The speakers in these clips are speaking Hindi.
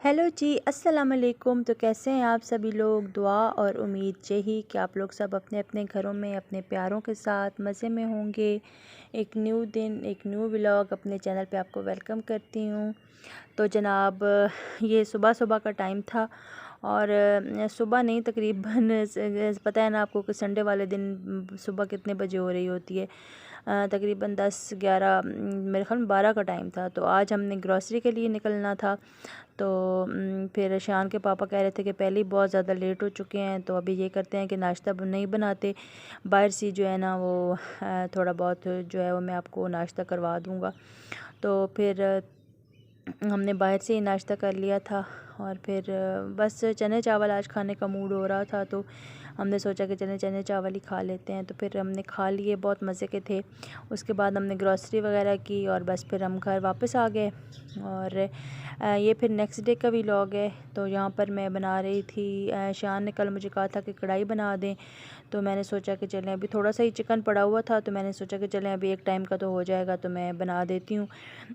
हेलो जी, अस्सलाम वालेकुम। तो कैसे हैं आप सभी लोग। दुआ और उम्मीद यही कि आप लोग सब अपने अपने घरों में अपने प्यारों के साथ मज़े में होंगे। एक न्यू दिन, एक न्यू व्लॉग अपने चैनल पे आपको वेलकम करती हूँ। तो जनाब, ये सुबह सुबह का टाइम था और सुबह नहीं, तकरीबन पता है ना आपको कि संडे वाले दिन सुबह कितने बजे हो रही होती है। तकरीबन 10-11, मेरे ख्याल में 12 का टाइम था। तो आज हमने ग्रॉसरी के लिए निकलना था। तो फिर शान के पापा कह रहे थे कि पहले ही बहुत ज़्यादा लेट हो चुके हैं, तो अभी ये करते हैं कि नाश्ता नहीं बनाते, बाहर से जो है ना वो थोड़ा बहुत जो है वो मैं आपको नाश्ता करवा दूँगा। तो फिर हमने बाहर से ही नाश्ता कर लिया था और फिर बस चने चावल आज खाने का मूड हो रहा था, तो हमने सोचा कि चने चावल ही खा लेते हैं। तो फिर हमने खा लिए, बहुत मज़े के थे। उसके बाद हमने ग्रॉसरी वगैरह की और बस फिर हम घर वापस आ गए। और ये फिर नेक्स्ट डे का व्लॉग है। तो यहाँ पर मैं बना रही थी, शान ने कल मुझे कहा था कि कढ़ाई बना दें, तो मैंने सोचा कि चलें, अभी थोड़ा सा ही चिकन पड़ा हुआ था, तो मैंने सोचा कि चलें अभी एक टाइम का तो हो जाएगा, तो मैं बना देती हूँ।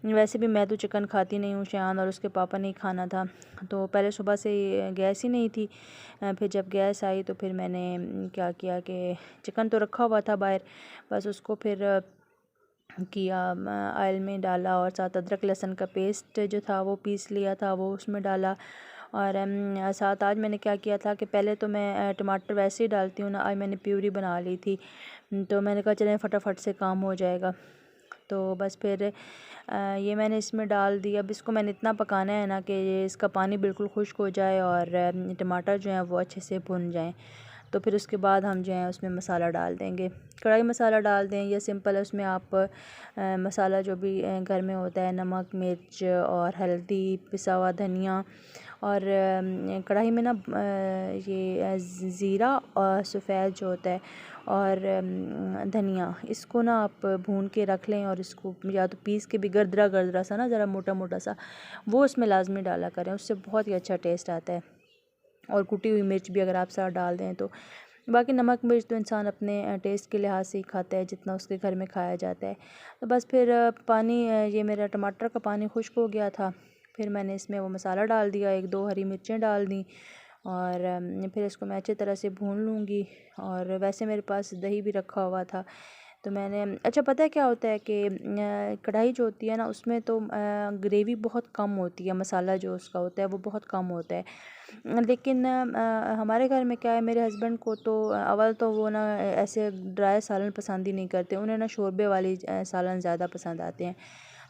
वैसे भी मैं तो चिकन खाती नहीं हूँ, शान और उसके पापा ने खाना था। तो पहले सुबह से गैस ही नहीं थी, फिर जब गैस आई तो फिर मैंने क्या किया कि चिकन तो रखा हुआ था बाहर, बस उसको फिर किया, ऑयल में डाला और साथ अदरक लहसुन का पेस्ट जो था वो पीस लिया था, वो उसमें डाला। और साथ आज मैंने क्या किया था कि पहले तो मैं टमाटर वैसे ही डालती हूँ ना, आज मैंने प्यूरी बना ली थी। तो मैंने कहा चलें फटाफट से काम हो जाएगा। तो बस फिर ये मैंने इसमें डाल दिया। अब इसको मैंने इतना पकाना है ना कि ये इसका पानी बिल्कुल खुश्क हो जाए और टमाटर जो हैं वो अच्छे से भुन जाएं। तो फिर उसके बाद हम जो है उसमें मसाला डाल देंगे, कढ़ाई मसाला डाल दें या सिंपल है, उसमें आप मसाला जो भी घर में होता है, नमक मिर्च और हल्दी, पिसा हुआ धनिया और कढ़ाई में ना ये ज़ीरा और सफ़ेद जो होता है और धनिया, इसको ना आप भून के रख लें और इसको या तो पीस के भी गरदरा गरदरा सा ना, ज़रा मोटा मोटा सा, वो उसमें लाजमी डाला करें, उससे बहुत ही अच्छा टेस्ट आता है। और कुटी हुई मिर्च भी अगर आप साथ डाल दें तो। बाकी नमक मिर्च तो इंसान अपने टेस्ट के लिहाज से ही खाता है, जितना उसके घर में खाया जाता है। तो बस फिर पानी, ये मेरा टमाटर का पानी खुश्क हो गया था, फिर मैंने इसमें वो मसाला डाल दिया, 1-2 हरी मिर्चें डाल दी और फिर इसको मैं अच्छी तरह से भून लूँगी। और वैसे मेरे पास दही भी रखा हुआ था, तो मैंने, अच्छा पता है क्या होता है कि कढ़ाई जो होती है ना उसमें तो ग्रेवी बहुत कम होती है, मसाला जो उसका होता है वो बहुत कम होता है। लेकिन हमारे घर में क्या है, मेरे हस्बैंड को तो अव्वल तो वो ना ऐसे ड्राई सालन पसंद ही नहीं करते, उन्हें ना शोरबे वाली सालन ज़्यादा पसंद आते हैं।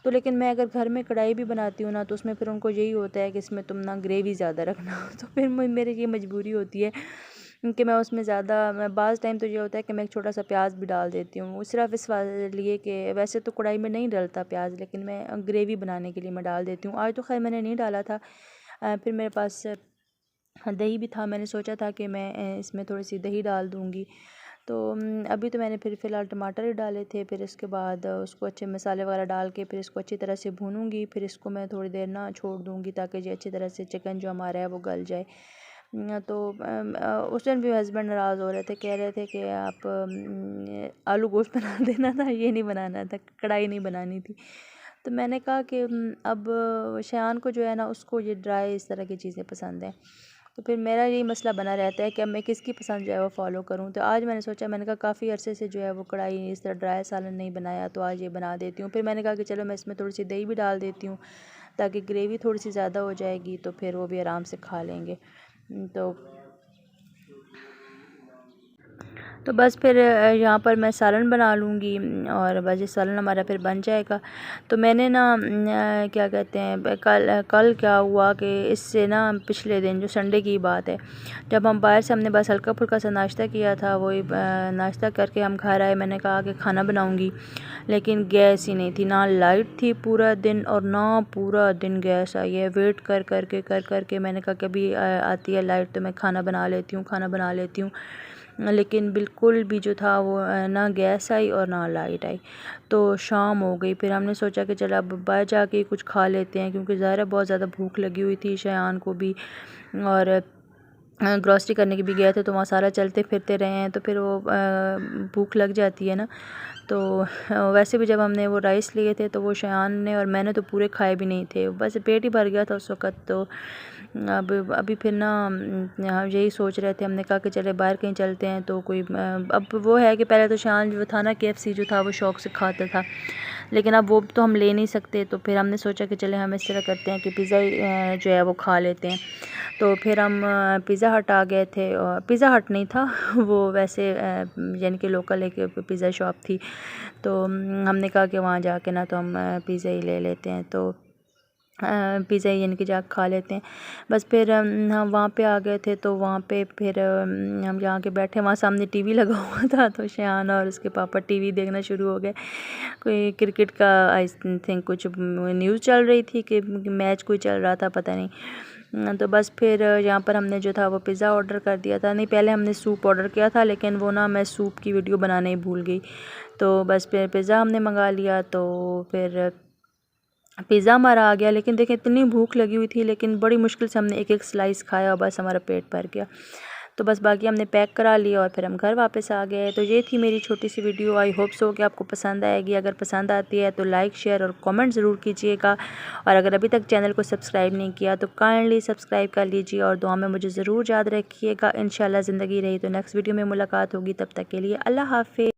तो लेकिन मैं अगर घर में कढ़ाई भी बनाती हूँ ना तो उसमें फिर उनको यही होता है कि इसमें तुम ना ग्रेवी ज़्यादा रखना तो फिर मेरे ये मजबूरी होती है कि मैं उसमें ज़्यादा, मैं बाज़ टाइम तो ये होता है कि मैं एक छोटा सा प्याज भी डाल देती हूँ, सिर्फ इस लिए कि वैसे तो कढ़ाई में नहीं डलता प्याज, लेकिन मैं ग्रेवी बनाने के लिए मैं डाल देती हूँ। आज तो खैर मैंने नहीं डाला था। फिर मेरे पास दही भी था, मैंने सोचा था कि मैं इसमें थोड़ी सी दही डाल दूँगी। तो अभी तो मैंने फिर फ़िलहाल टमाटर ही डाले थे, फिर इसके बाद उसको अच्छे मसाले वगैरह डाल के फिर इसको अच्छी तरह से भूनूंगी, फिर इसको मैं थोड़ी देर ना छोड़ दूंगी ताकि ये अच्छी तरह से चिकन जो हमारा है वो गल जाए। तो उस दिन भी हस्बैंड नाराज़ हो रहे थे, कह रहे थे कि आप आलू गोश्त बना देना था, ये नहीं बनाना था, कढ़ाई नहीं बनानी थी। तो मैंने कहा कि अब शान को जो है ना उसको ये ड्राई इस तरह की चीज़ें पसंद हैं, तो फिर मेरा यही मसला बना रहता है कि अब मैं किसकी पसंद जो है वो फ़ॉलो करूँ। तो आज मैंने सोचा, मैंने कहा काफ़ी अरसे से जो है वो कढ़ाई इस तरह ड्राई सालन नहीं बनाया, तो आज ये बना देती हूँ। फिर मैंने कहा कि चलो मैं इसमें थोड़ी सी दही भी डाल देती हूँ ताकि ग्रेवी थोड़ी सी ज़्यादा हो जाएगी, तो फिर वो भी आराम से खा लेंगे। तो बस फिर यहाँ पर मैं सालन बना लूँगी और बस ये सालन हमारा फिर बन जाएगा। तो मैंने ना क्या कहते हैं, कल क्या हुआ कि इससे ना पिछले दिन जो संडे की बात है, जब हम बाहर से हमने बस हल्का फुल्का सा नाश्ता किया था, वही नाश्ता करके हम घर आए, मैंने कहा कि खाना बनाऊँगी, लेकिन गैस ही नहीं थी, ना लाइट थी पूरा दिन और ना पूरा दिन गैस आई है। वेट कर करके मैंने कहा कभी आती है लाइट तो मैं खाना बना लेती हूँ, लेकिन बिल्कुल भी जो था वो ना गैस आई और ना लाइट आई। तो शाम हो गई, फिर हमने सोचा कि चलो अब बाहर जाके कुछ खा लेते हैं, क्योंकि ज़ाहिर है बहुत ज़्यादा भूख लगी हुई थी शयान को भी, और ग्रॉसरी करने के भी गए थे, तो वहाँ सारा चलते फिरते रहे हैं, तो फिर वो भूख लग जाती है ना। तो वैसे भी जब हमने वो राइस लिए थे तो वो शयान ने और मैंने तो पूरे खाए भी नहीं थे, बस पेट ही भर गया था उस वक़्त। तो अब अभी फिर ना हम यही सोच रहे थे, हमने कहा कि चले बाहर कहीं चलते हैं। तो कोई अब वो है कि पहले तो शयान जो था ना KFC जो था वो शौक़ से खाता था, लेकिन अब वो तो हम ले नहीं सकते। तो फिर हमने सोचा कि चले हम इस तरह करते हैं कि पिज़्ज़ा जो है वो खा लेते हैं। तो फिर हम पिज़्ज़ा हट आ गए थे, और पिज़्ज़ा हट नहीं था वो वैसे यानी कि लोकल एक पिज़्ज़ा शॉप थी। तो हमने कहा कि वहाँ जाके ना तो हम पिज़्ज़ा ही ले लेते हैं। तो पिज़्ज़ा यानी कि जाके खा लेते हैं। बस फिर हम वहाँ पे आ गए थे। तो वहाँ पे फिर हम जहाँ के बैठे, वहाँ सामने टीवी लगा हुआ था। तो शयान और उसके पापा टीवी देखना शुरू हो गए। कोई क्रिकेट का आई थिंक कुछ न्यूज़ चल रही थी कि मैच कोई चल रहा था, पता नहीं। तो बस फिर यहाँ पर हमने जो था वो पिज़्ज़ा ऑर्डर कर दिया था। नहीं, पहले हमने सूप ऑर्डर किया था, लेकिन वो ना मैं सूप की वीडियो बनाना ही भूल गई। तो बस फिर पिज़्ज़ा हमने मंगा लिया। तो फिर पिज़्ज़ा हमारा आ गया, लेकिन देखिए इतनी भूख लगी हुई थी, लेकिन बड़ी मुश्किल से हमने एक एक स्लाइस खाया और बस हमारा पेट भर गया। तो बस बाकी हमने पैक करा लिया और फिर हम घर वापस आ गए। तो ये थी मेरी छोटी सी वीडियो। आई होप सो कि आपको पसंद आएगी। अगर पसंद आती है तो लाइक, शेयर और कमेंट ज़रूर कीजिएगा। और अगर अभी तक चैनल को सब्सक्राइब नहीं किया तो काइंडली सब्सक्राइब कर लीजिए, और दुआ में मुझे ज़रूर याद रखिएगा। इंशाल्लाह ज़िंदगी रही तो नेक्स्ट वीडियो में मुलाकात होगी। तब तक के लिए अल्लाह हाफ़िज़।